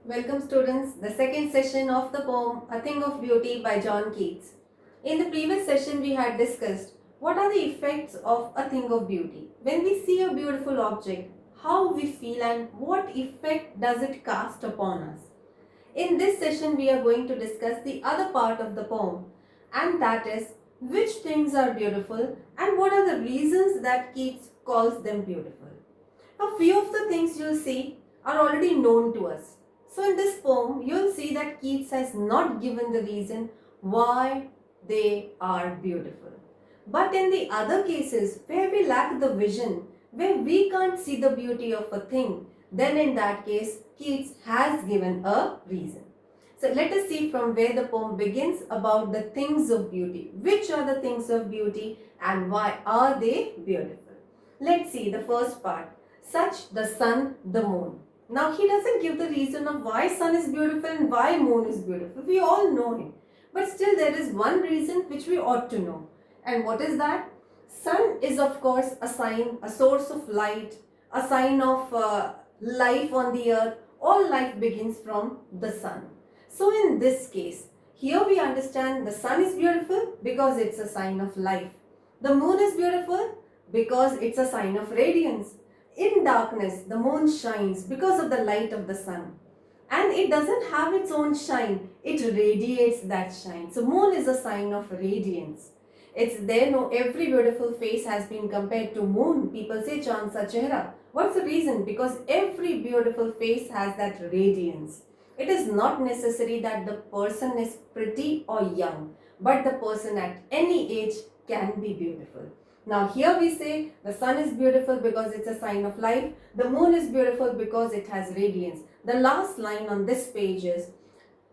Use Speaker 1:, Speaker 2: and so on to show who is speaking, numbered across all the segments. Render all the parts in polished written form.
Speaker 1: Welcome students, the second session of the poem A Thing of Beauty by John Keats. In the previous session we had discussed what are the effects of a thing of beauty. When we see a beautiful object, how we feel and what effect does it cast upon us. In this session we are going to discuss the other part of the poem, and that is which things are beautiful and what are the reasons that Keats calls them beautiful. A few of the things you'll see are already known to us. So in this poem, you'll see that Keats has not given the reason why they are beautiful. But in the other cases where we lack the vision, where we can't see the beauty of a thing, then in that case, Keats has given a reason. So let us see from where the poem begins about the things of beauty. Which are the things of beauty and why are they beautiful? Let's see the first part. Such the sun, the moon. Now he doesn't give the reason of why sun is beautiful and why moon is beautiful. We all know him. But still there is one reason which we ought to know. And what is that? Sun is of course a sign, a source of light, a sign of life on the earth. All life begins from the sun. So in this case, here we understand the sun is beautiful because it's a sign of life. The moon is beautiful because it's a sign of radiance. In darkness, the moon shines because of the light of the sun. And it doesn't have its own shine, it radiates that shine. So moon is a sign of radiance. It's there, no, every beautiful face has been compared to moon. People say Chand sa chehra. What's the reason? Because every beautiful face has that radiance. It is not necessary that the person is pretty or young, but the person at any age can be beautiful. Now here we say the sun is beautiful because it's a sign of life. The moon is beautiful because it has radiance. The last line on this page is,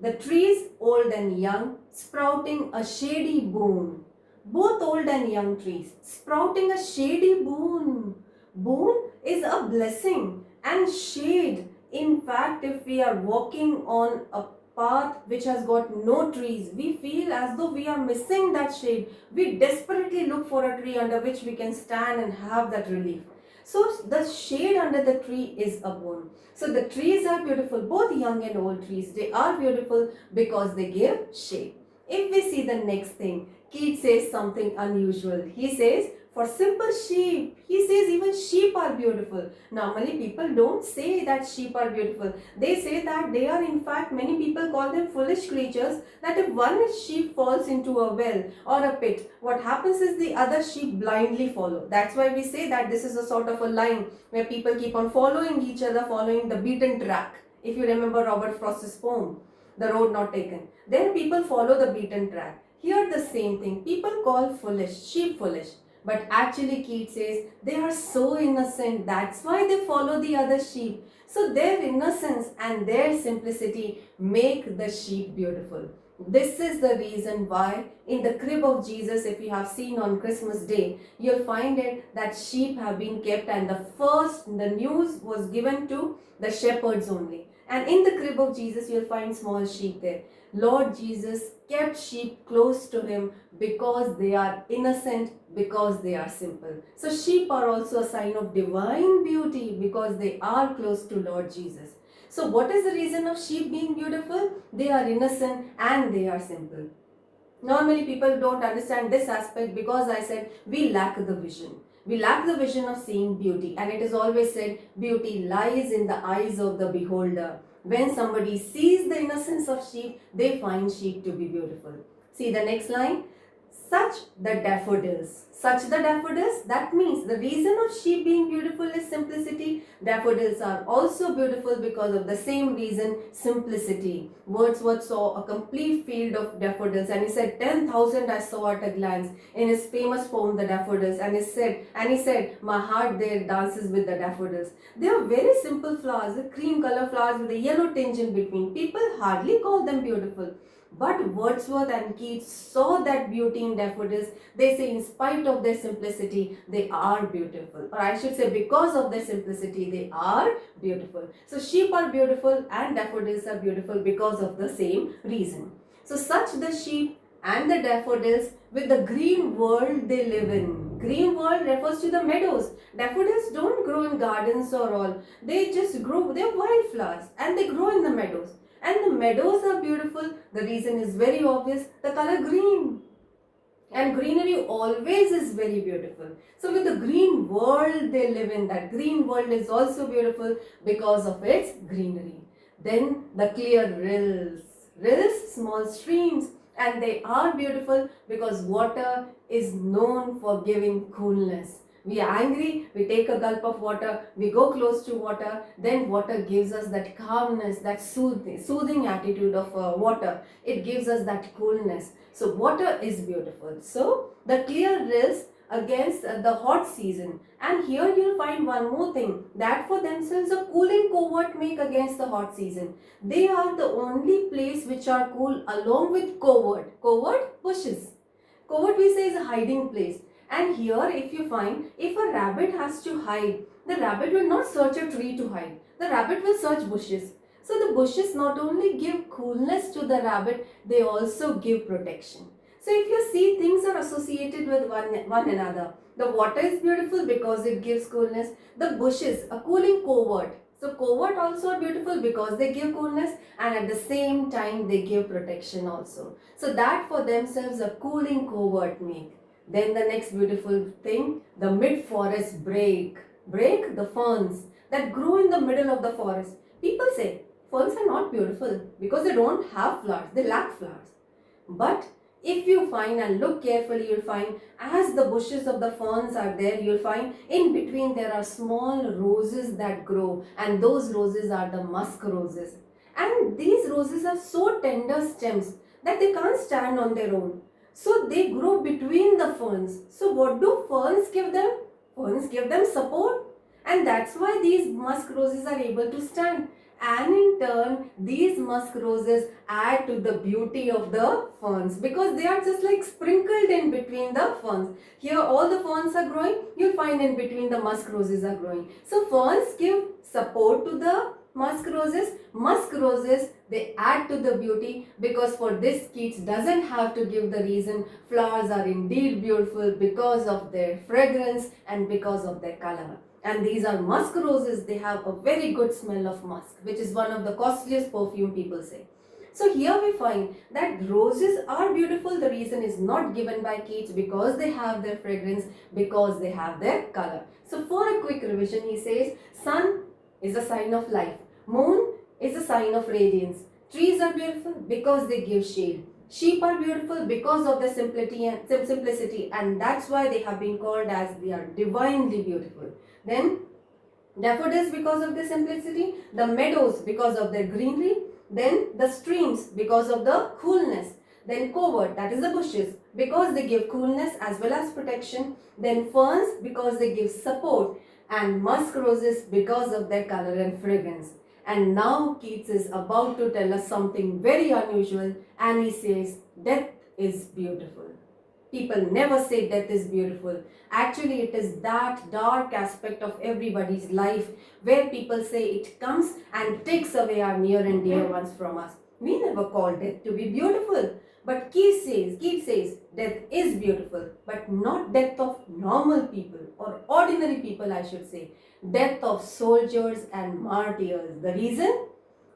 Speaker 1: the trees old and young sprouting a shady boon. Both old and young trees sprouting a shady boon. Boon is a blessing and shade. In fact, if we are walking on a path which has got no trees, we feel as though we are missing that shade. We desperately look for a tree under which we can stand and have that relief. So the shade under the tree is a boon. So the trees are beautiful, both young and old trees. They are beautiful because they give shade. If we see the next thing, Keats says something unusual. He says, for simple sheep, he says even sheep are beautiful. Normally people don't say that sheep are beautiful. They say that they are, in fact, many people call them foolish creatures, that if one sheep falls into a well or a pit, what happens is the other sheep blindly follow. That's why we say that this is a sort of a line where people keep on following each other, following the beaten track. If you remember Robert Frost's poem, The Road Not Taken, then people follow the beaten track. Here the same thing. People call foolish, sheep foolish. But actually Keats says they are so innocent, that's why they follow the other sheep. So their innocence and their simplicity make the sheep beautiful. This is the reason why in the crib of Jesus, if you have seen on Christmas Day, you'll find it that sheep have been kept, and the news was given to the shepherds only. And in the crib of Jesus, you'll find small sheep there. Lord Jesus kept sheep close to him because they are innocent, because they are simple. So sheep are also a sign of divine beauty because they are close to Lord Jesus. So what is the reason of sheep being beautiful? They are innocent and they are simple. Normally people don't understand this aspect because I said we lack the vision. We lack the vision of seeing beauty, and it is always said beauty lies in the eyes of the beholder. When somebody sees the innocence of sheep, they find sheep to be beautiful. See the next line. Such the daffodils. Such the daffodils, that means the reason of sheep being beautiful is simplicity. Daffodils are also beautiful because of the same reason, simplicity. Wordsworth saw a complete field of daffodils and he said 10,000 I saw at a glance in his famous poem The Daffodils, and he said my heart there dances with the daffodils. They are very simple flowers, the cream color flowers with a yellow tinge in between. People hardly call them beautiful. But Wordsworth and Keats saw that beauty in daffodils. They say in spite of their simplicity, they are beautiful. Or I should say because of their simplicity, they are beautiful. So sheep are beautiful and daffodils are beautiful because of the same reason. So such the sheep and the daffodils with the green world they live in. green world refers to the meadows. Daffodils don't grow in gardens or all. They just grow, they're wildflowers and they grow in the meadows. And the meadows are beautiful. The reason is very obvious, the color green. And greenery always is very beautiful. So with the green world they live in, that green world is also beautiful because of its greenery. Then the clear rills, small streams, and they are beautiful because water is known for giving coolness. We are angry, we take a gulp of water, we go close to water, then water gives us that calmness, that soothing attitude of water. It gives us that coolness. So water is beautiful. So the clear rills against the hot season. And here you'll find one more thing, that for themselves a cooling covert make against the hot season. They are the only place which are cool along with covert. Covert, bushes. Covert we say is a hiding place. And here if you find, if a rabbit has to hide, the rabbit will not search a tree to hide. The rabbit will search bushes. So the bushes not only give coolness to the rabbit, they also give protection. So if you see, things are associated with one another. The water is beautiful because it gives coolness. The bushes, a cooling covert. So covert also are beautiful because they give coolness and at the same time they give protection also. So that for themselves a cooling covert make. Then the next beautiful thing, the mid-forest brake. Brake, the ferns that grow in the middle of the forest. People say ferns are not beautiful because they don't have flowers, they lack flowers. But if you find and look carefully, you'll find as the bushes of the ferns are there, you'll find in between there are small roses that grow, and those roses are the musk roses. And these roses are so tender stems that they can't stand on their own. So they grow between the ferns. So what do ferns give them? Ferns give them support. And that's why these musk roses are able to stand. And in turn, these musk roses add to the beauty of the ferns because they are just like sprinkled in between the ferns. Here all the ferns are growing, you'll find in between the musk roses are growing. So ferns give support to the musk roses. Musk roses, they add to the beauty because for this Keats doesn't have to give the reason. Flowers are indeed beautiful because of their fragrance and because of their color. And these are musk roses. They have a very good smell of musk, which is one of the costliest perfume people say. So here we find that roses are beautiful. The reason is not given by Keats because they have their fragrance, because they have their color. So for a quick revision, he says sun is a sign of life. Moon is a sign of radiance. Trees are beautiful because they give shade. Sheep are beautiful because of their simplicity, and that's why they have been called as they are divinely beautiful. Then daffodils because of their simplicity, the meadows because of their greenery, then the streams because of the coolness, then covert, that is the bushes, because they give coolness as well as protection, then ferns because they give support, and musk roses because of their color and fragrance. And now Keats is about to tell us something very unusual, and he says death is beautiful. People never say death is beautiful. Actually, it is that dark aspect of everybody's life where people say it comes and takes away our near and dear ones from us. We never call death to be beautiful. But Keats says death is beautiful, but not death of normal people or ordinary people, I should say. Death of soldiers and martyrs. The reason?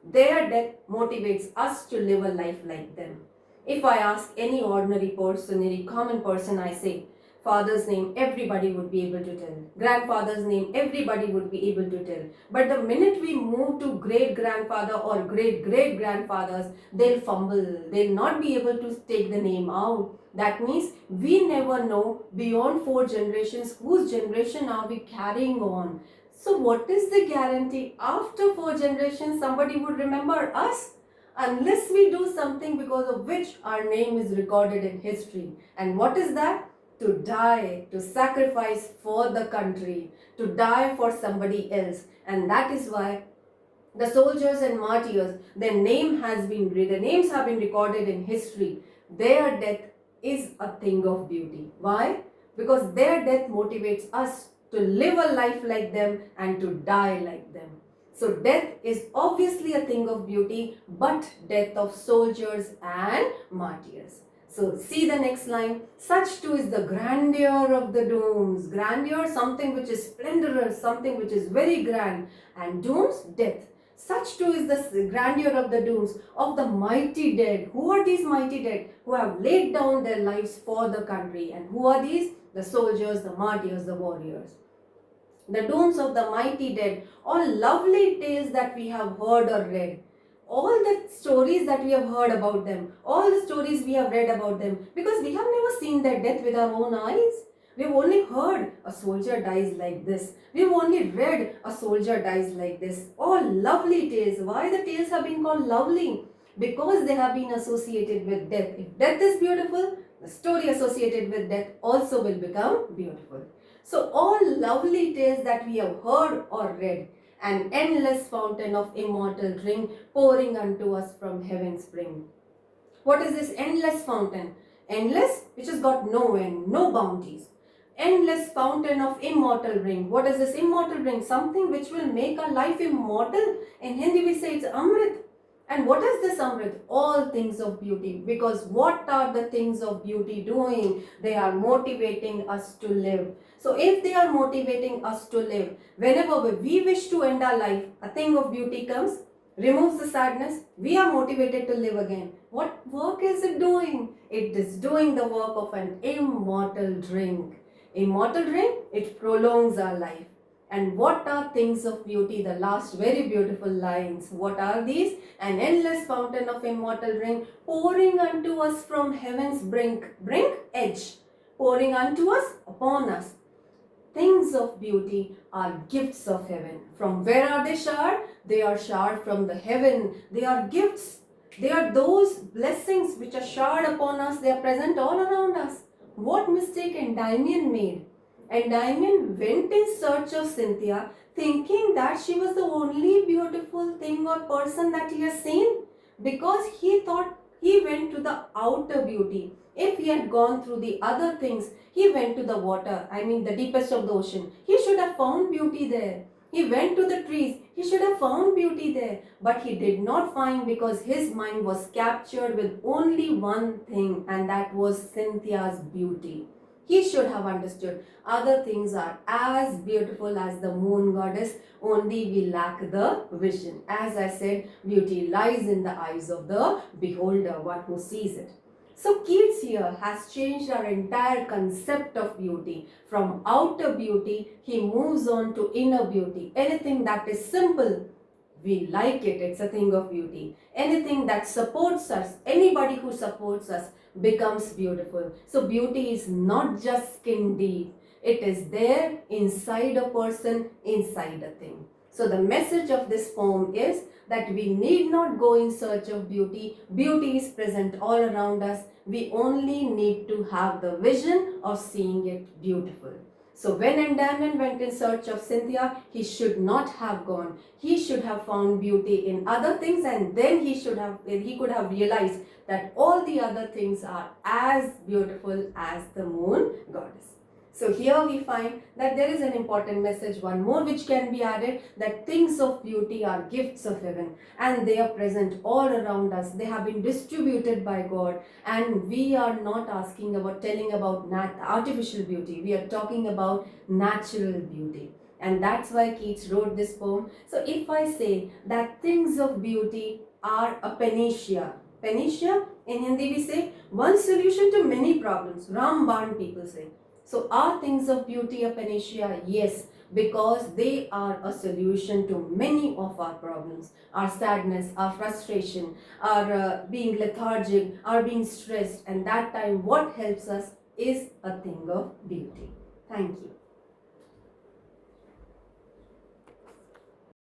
Speaker 1: Their death motivates us to live a life like them. If I ask any ordinary person, any common person, I say, father's name, everybody would be able to tell. Grandfather's name, everybody would be able to tell. But the minute we move to great-grandfather or great-great-grandfathers, they'll fumble. They'll not be able to take the name out. That means we never know beyond 4 generations, whose generation are we carrying on. So what is the guarantee after 4 generations somebody would remember us? Unless we do something because of which our name is recorded in history. And what is that? To die, to sacrifice for the country, to die for somebody else. And that is why the soldiers and martyrs, their names have been recorded in history. Their death is a thing of beauty. Why? Because their death motivates us to live a life like them and to die like them. So death is obviously a thing of beauty, but death of soldiers and martyrs. So see the next line. Such too is the grandeur of the dooms. Grandeur, something which is splendorous, something which is very grand. And dooms, death. Such too is the grandeur of the dooms of the mighty dead. Who are these mighty dead? Who have laid down their lives for the country. And who are these? The soldiers, the martyrs, the warriors. The dooms of the mighty dead. All lovely tales that we have heard or read. All the stories that we have heard about them, all the stories we have read about them, because we have never seen their death with our own eyes. We've only heard a soldier dies like this. We've only read a soldier dies like this. All lovely tales. Why the tales have been called lovely? Because they have been associated with death. If death is beautiful, the story associated with death also will become beautiful. So all lovely tales that we have heard or read, an endless fountain of immortal drink pouring unto us from heaven's spring. What is this endless fountain? Endless, which has got no end, no boundaries. Endless fountain of immortal drink. What is this immortal drink? Something which will make our life immortal. In Hindi we say it's Amrit. And what is this Amrit? All things of beauty. Because what are the things of beauty doing? They are motivating us to live. So if they are motivating us to live, whenever we wish to end our life, a thing of beauty comes, removes the sadness, we are motivated to live again. What work is it doing? It is doing the work of an immortal drink. Immortal drink, it prolongs our life. And what are things of beauty? The last very beautiful lines. What are these? An endless fountain of immortal drink pouring unto us from heaven's brink. Brink, edge. Pouring unto us, upon us. Things of beauty are gifts of heaven. From where are they showered? They are showered from the heaven. They are gifts. They are those blessings which are showered upon us. They are present all around us. What mistake Endymion made? Endymion went in search of Cynthia, thinking that she was the only beautiful thing or person that he has seen, because he thought he went to the outer beauty. If he had gone through the other things, he went to the water, the deepest of the ocean. He should have found beauty there. He went to the trees. He should have found beauty there. But he did not find, because his mind was captured with only one thing, and that was Cynthia's beauty. He should have understood other things are as beautiful as the moon goddess, only we lack the vision. As I said, beauty lies in the eyes of the beholder, one who sees it. So Keats here has changed our entire concept of beauty. From outer beauty, he moves on to inner beauty. Anything that is simple, we like it, it's a thing of beauty. Anything that supports us, anybody who supports us becomes beautiful. So beauty is not just skin deep. It is there inside a person, inside a thing. So the message of this poem is that we need not go in search of beauty. Beauty is present all around us. We only need to have the vision of seeing it beautiful. So when Endymion went in search of Cynthia, he should not have gone. He should have found beauty in other things, and then he could have realized that all the other things are as beautiful as the moon goddess. So here we find that there is an important message, one more which can be added, that things of beauty are gifts of heaven, and they are present all around us. They have been distributed by God, and we are not telling about artificial beauty. We are talking about natural beauty. And that's why Keats wrote this poem. So if I say that things of beauty are a panacea, panacea in Hindi we say one solution to many problems. Ramban people say. So are things of beauty a panacea? Yes, because they are a solution to many of our problems. Our sadness, our frustration, our being lethargic, our being stressed. And that time what helps us is a thing of beauty. Thank you.